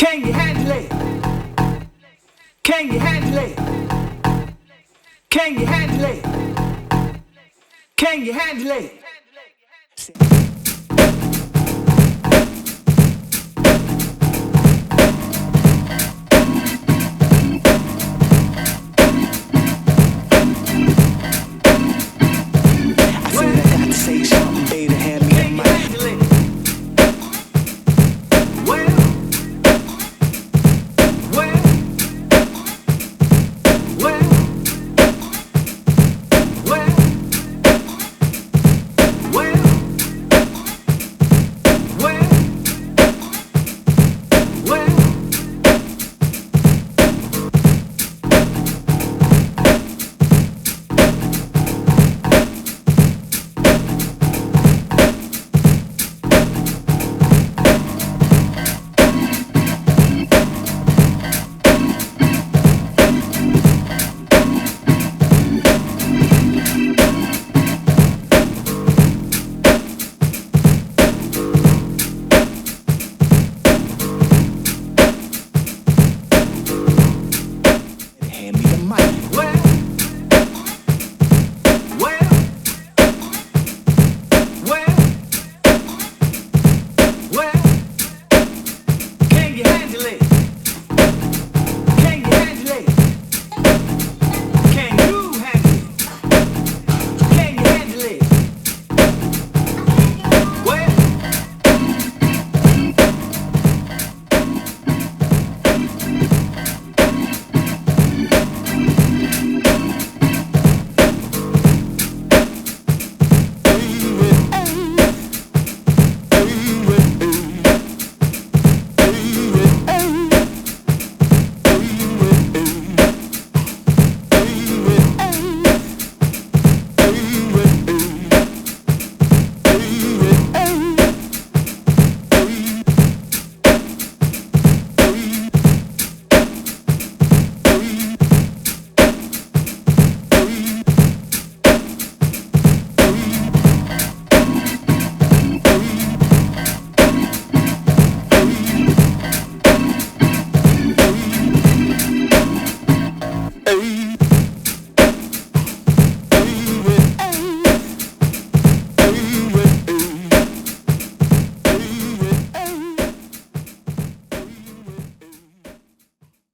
Can you handle it? Can you handle it? Can you handle it? Can you handle it? I said I got to say something, baby, hand me the Can you mic. handle it? Well, well, well, well, well, well, well. Hand me the mic. Well, well, well, well, can you handle it?